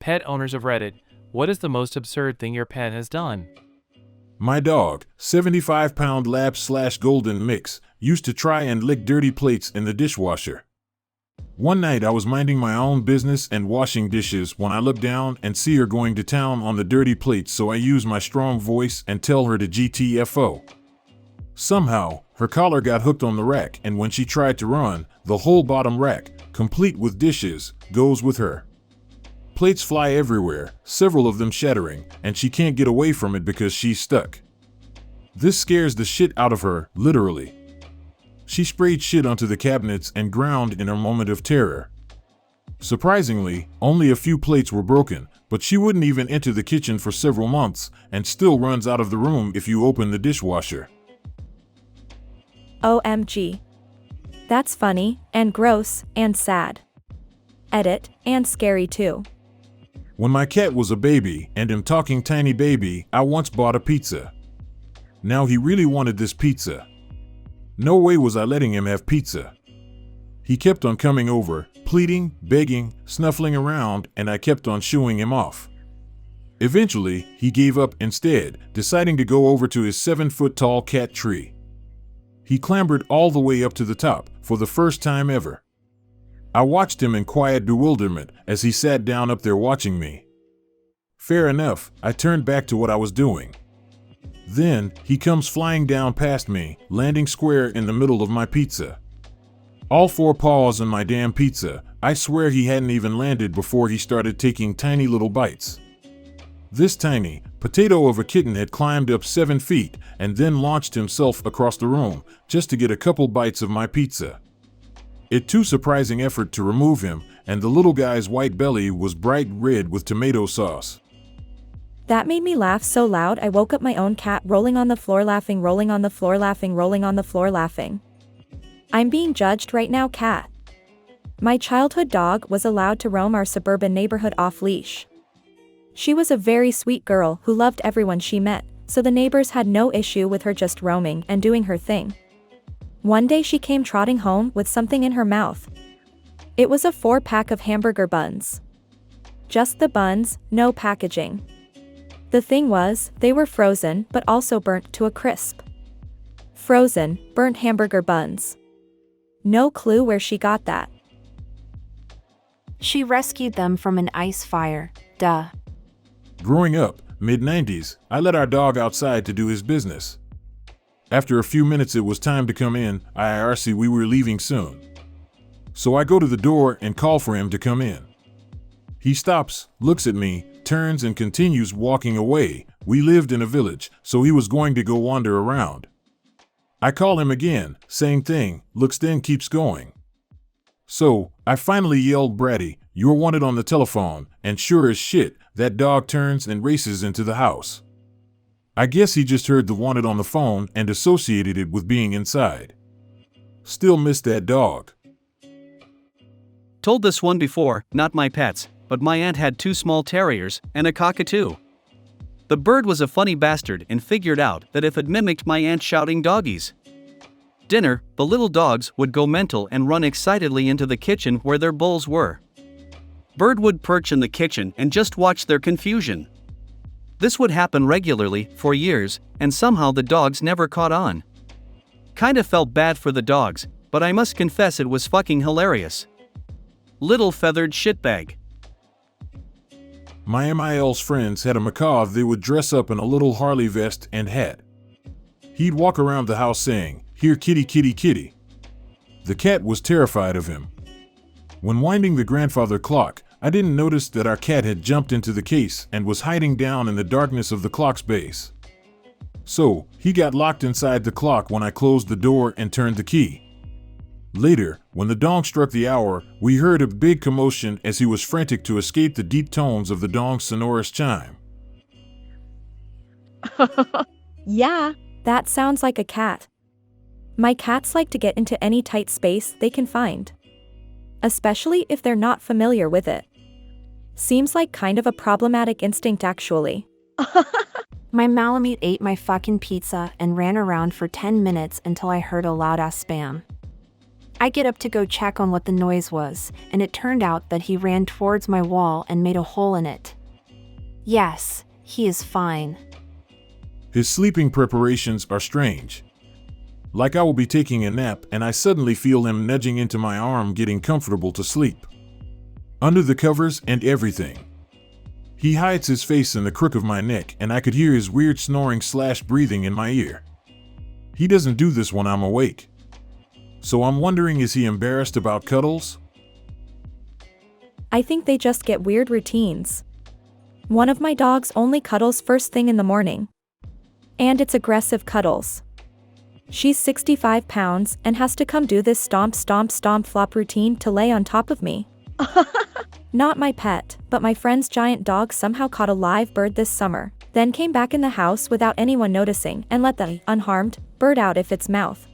Pet owners of Reddit, what is the most absurd thing your pet has done? My dog, 75-pound lab/golden mix, used to try and lick dirty plates in the dishwasher. One night I was minding my own business and washing dishes when I look down and see her going to town on the dirty plates, so I use my strong voice and tell her to GTFO. Somehow, her collar got hooked on the rack, and when she tried to run, the whole bottom rack, complete with dishes, goes with her. Plates fly everywhere, several of them shattering, and she can't get away from it because she's stuck. This scares the shit out of her, literally. She sprayed shit onto the cabinets and ground in her moment of terror. Surprisingly, only a few plates were broken, but she wouldn't even enter the kitchen for several months and still runs out of the room if you open the dishwasher. OMG. That's funny, and gross, and sad. Edit, and scary too. When my cat was a baby, and I'm talking tiny baby, I once bought a pizza. Now he really wanted this pizza. No way was I letting him have pizza. He kept on coming over, pleading, begging, snuffling around, and I kept on shooing him off. Eventually, he gave up instead, deciding to go over to his 7-foot-tall cat tree. He clambered all the way up to the top, for the first time ever. I watched him in quiet bewilderment as he sat down up there watching me. Fair enough, I turned back to what I was doing. Then, he comes flying down past me, landing square in the middle of my pizza. All 4 paws on my damn pizza. I swear he hadn't even landed before he started taking tiny little bites. This tiny potato of a kitten had climbed up 7 feet and then launched himself across the room just to get a couple bites of my pizza. It too surprising effort to remove him, and the little guy's white belly was bright red with tomato sauce. That made me laugh so loud I woke up my own cat rolling on the floor laughing, rolling on the floor laughing, rolling on the floor laughing. I'm being judged right now, cat. My childhood dog was allowed to roam our suburban neighborhood off-leash. She was a very sweet girl who loved everyone she met, so the neighbors had no issue with her just roaming and doing her thing. One day she came trotting home with something in her mouth. It was a 4-pack of hamburger buns. Just the buns, no packaging. The thing was, they were frozen but also burnt to a crisp. Frozen, burnt hamburger buns. No clue where she got that. She rescued them from an ice fire, duh. Growing up, mid-90s, I let our dog outside to do his business. After a few minutes it was time to come in, IRC we were leaving soon. So I go to the door and call for him to come in. He stops, looks at me, turns and continues walking away. We lived in a village, so he was going to go wander around. I call him again, same thing, looks then keeps going. So, I finally yelled, "Bratty, you're wanted on the telephone," and sure as shit, that dog turns and races into the house. I guess he just heard the wanted on the phone and associated it with being inside. Still miss that dog. Told this one before, not my pets, but my aunt had 2 small terriers and a cockatoo. The bird was a funny bastard and figured out that if it mimicked my aunt shouting doggies dinner, the little dogs would go mental and run excitedly into the kitchen where their bowls were. Bird would perch in the kitchen and just watch their confusion. This would happen regularly for years, and somehow the dogs never caught on. Kinda felt bad for the dogs, but I must confess it was fucking hilarious. Little feathered shitbag. My MIL's friends had a macaw they would dress up in a little Harley vest and hat. He'd walk around the house saying, "Here kitty kitty kitty." The cat was terrified of him. When winding the grandfather clock, I didn't notice that our cat had jumped into the case and was hiding down in the darkness of the clock's base. So, he got locked inside the clock when I closed the door and turned the key. Later, when the dong struck the hour, we heard a big commotion as he was frantic to escape the deep tones of the dong's sonorous chime. Yeah, that sounds like a cat. My cats like to get into any tight space they can find. Especially if they're not familiar with it. Seems like kind of a problematic instinct actually. My Malamute ate my fucking pizza and ran around for 10 minutes until I heard a loud ass spam. I get up to go check on what the noise was, and it turned out that he ran towards my wall and made a hole in it. Yes, he is fine. His sleeping preparations are strange. Like I will be taking a nap and I suddenly feel him nudging into my arm, getting comfortable to sleep. Under the covers and everything. He hides his face in the crook of my neck and I could hear his weird snoring/breathing in my ear. He doesn't do this when I'm awake. So I'm wondering, is he embarrassed about cuddles? I think they just get weird routines. One of my dogs only cuddles first thing in the morning. And it's aggressive cuddles. She's 65 pounds and has to come do this stomp stomp stomp flop routine to lay on top of me. Not my pet, but my friend's giant dog somehow caught a live bird this summer, then came back in the house without anyone noticing and let the unharmed bird out of its mouth.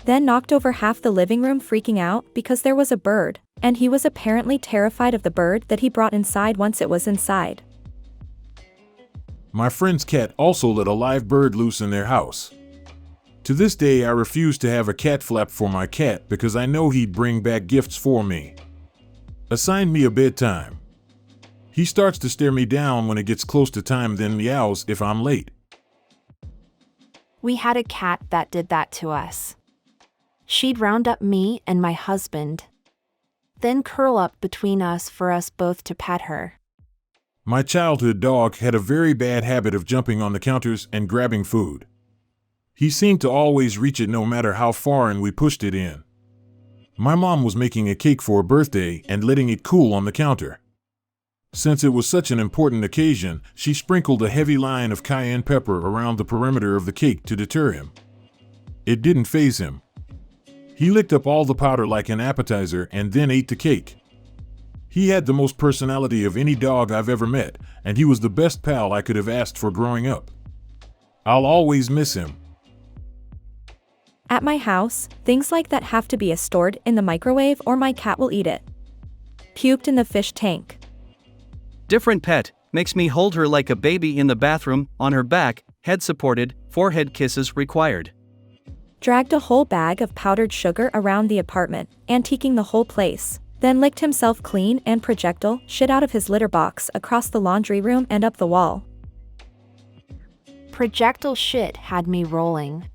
Then knocked over half the living room freaking out because there was a bird, and he was apparently terrified of the bird that he brought inside once it was inside. My friend's cat also let a live bird loose in their house. To this day I refuse to have a cat flap for my cat because I know he'd bring back gifts for me. Assign me a bedtime. He starts to stare me down when it gets close to time, then meows if I'm late. We had a cat that did that to us. She'd round up me and my husband, then curl up between us for us both to pet her. My childhood dog had a very bad habit of jumping on the counters and grabbing food. He seemed to always reach it no matter how far and we pushed it in. My mom was making a cake for a birthday and letting it cool on the counter. Since it was such an important occasion, she sprinkled a heavy line of cayenne pepper around the perimeter of the cake to deter him. It didn't faze him. He licked up all the powder like an appetizer and then ate the cake. He had the most personality of any dog I've ever met, and he was the best pal I could have asked for growing up. I'll always miss him. At my house, things like that have to be stored in the microwave or my cat will eat it. Puked in the fish tank. Different pet, makes me hold her like a baby in the bathroom, on her back, head supported, forehead kisses required. Dragged a whole bag of powdered sugar around the apartment, antiquing the whole place. Then licked himself clean and projectile shit out of his litter box across the laundry room and up the wall. Projectile shit had me rolling.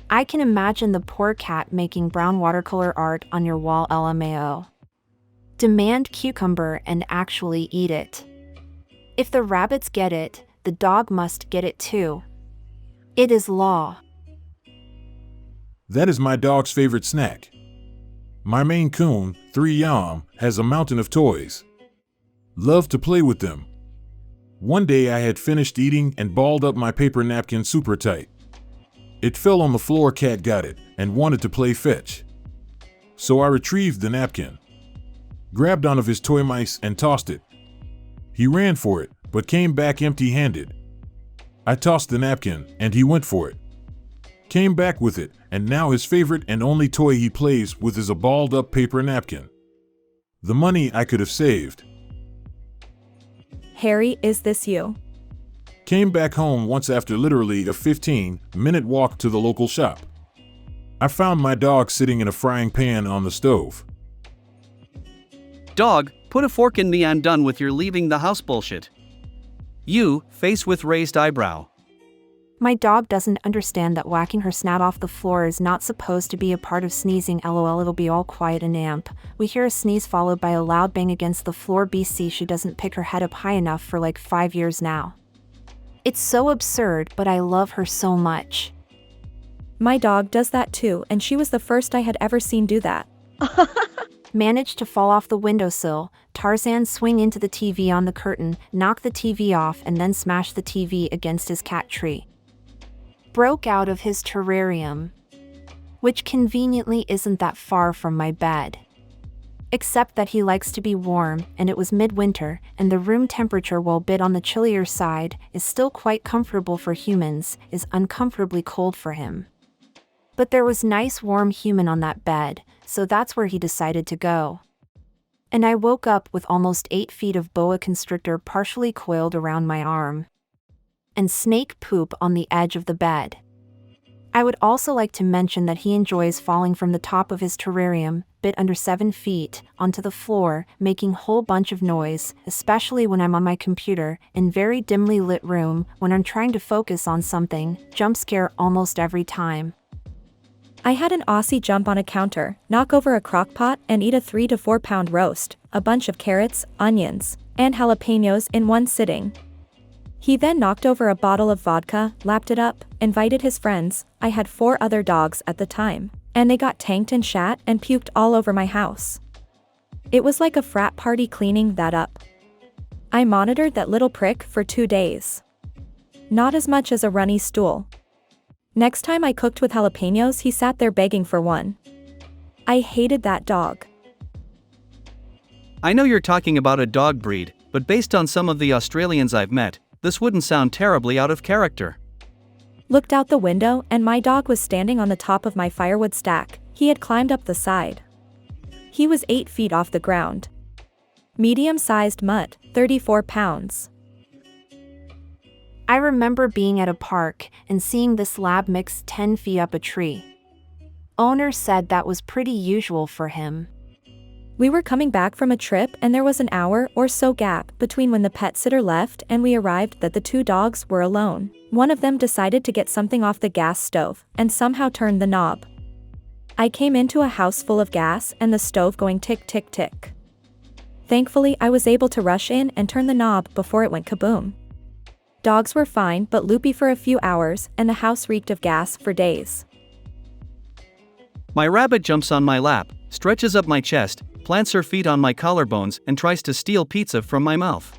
I can imagine the poor cat making brown watercolor art on your wall. LMAO. Demand cucumber and actually eat it. If the rabbits get it, the dog must get it too. It is law. That is my dog's favorite snack. My Maine Coon, 3 Yam, has a mountain of toys. Love to play with them. One day I had finished eating and balled up my paper napkin super tight. It fell on the floor, cat got it, and wanted to play fetch. So I retrieved the napkin, grabbed one of his toy mice and tossed it. He ran for it, but came back empty-handed. I tossed the napkin, and he went for it. Came back with it, and now his favorite and only toy he plays with is a balled-up paper napkin. The money I could have saved. Harry, is this you? Came back home once after literally a 15-minute walk to the local shop. I found my dog sitting in a frying pan on the stove. Dog, put a fork in me, I'm done with your leaving the house bullshit. You, face with raised eyebrow. My dog doesn't understand that whacking her snout off the floor is not supposed to be a part of sneezing. LOL, it'll be all quiet and amp. We hear a sneeze followed by a loud bang against the floor. BC, she doesn't pick her head up high enough for like 5 years now. It's so absurd, but I love her so much. My dog does that too, and she was the first I had ever seen do that. Managed to fall off the windowsill, Tarzan swing into the TV on the curtain, knock the TV off and then smash the TV against his cat tree. Broke out of his terrarium, which conveniently isn't that far from my bed. Except that he likes to be warm, and it was midwinter, and the room temperature, while bit on the chillier side, is still quite comfortable for humans, is uncomfortably cold for him. But there was nice warm human on that bed, so that's where he decided to go. And I woke up with almost 8 feet of boa constrictor partially coiled around my arm. And snake poop on the edge of the bed. I would also like to mention that he enjoys falling from the top of his terrarium, bit under 7 feet, onto the floor, making whole bunch of noise, especially when I'm on my computer, in very dimly lit room, when I'm trying to focus on something, jump scare almost every time. I had an Aussie jump on a counter, knock over a crock pot, and eat a 3 to 4 pound roast, a bunch of carrots, onions, and jalapenos in one sitting. He then knocked over a bottle of vodka, lapped it up, invited his friends. I had 4 other dogs at the time, and they got tanked and shat and puked all over my house. It was like a frat party cleaning that up. I monitored that little prick for 2 days. Not as much as a runny stool. Next time I cooked with jalapenos, he sat there begging for one. I hated that dog. I know you're talking about a dog breed, but based on some of the Australians I've met, this wouldn't sound terribly out of character. Looked out the window and my dog was standing on the top of my firewood stack. He had climbed up the side. He was 8 feet off the ground. Medium-sized mutt, 34 pounds. I remember being at a park and seeing this lab mix 10 feet up a tree. Owner said that was pretty usual for him. We were coming back from a trip and there was an hour or so gap between when the pet sitter left and we arrived that the 2 dogs were alone. One of them decided to get something off the gas stove and somehow turned the knob. I came into a house full of gas and the stove going tick tick tick. Thankfully I was able to rush in and turn the knob before it went kaboom. Dogs were fine but loopy for a few hours and the house reeked of gas for days. My rabbit jumps on my lap, stretches up my chest, plants her feet on my collarbones and tries to steal pizza from my mouth.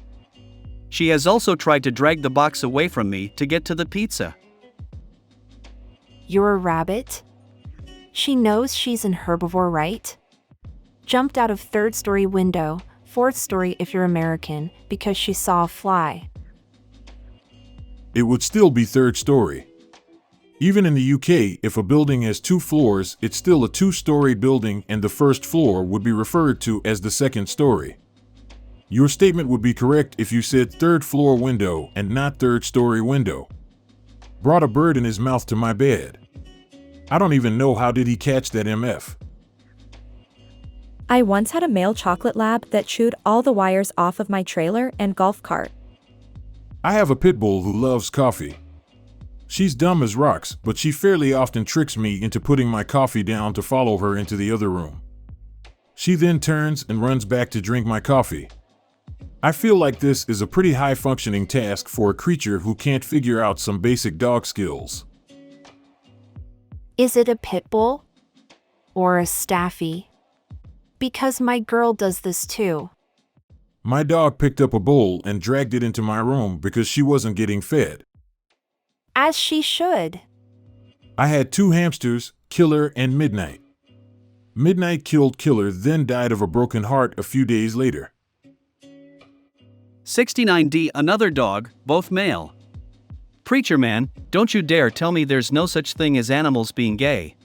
She has also tried to drag the box away from me to get to the pizza. You're a rabbit? She knows she's an herbivore, right? Jumped out of 3rd story window, 4th story if you're American, because she saw a fly. It would still be 3rd story. Even in the UK, if a building has 2 floors, it's still a 2-story building and the 1st floor would be referred to as the 2nd story. Your statement would be correct if you said 3rd floor window and not 3rd story window. Brought a bird in his mouth to my bed. I don't even know how did he catch that MF. I once had a male chocolate lab that chewed all the wires off of my trailer and golf cart. I have a pit bull who loves coffee. She's dumb as rocks, but she fairly often tricks me into putting my coffee down to follow her into the other room. She then turns and runs back to drink my coffee. I feel like this is a pretty high-functioning task for a creature who can't figure out some basic dog skills. Is it a pit bull? Or a staffy? Because my girl does this too. My dog picked up a bowl and dragged it into my room because she wasn't getting fed. As she should. I had 2 hamsters, Killer and Midnight. Midnight killed Killer, then died of a broken heart a few days later. 69D, another dog, both male. Preacher man, don't you dare tell me there's no such thing as animals being gay.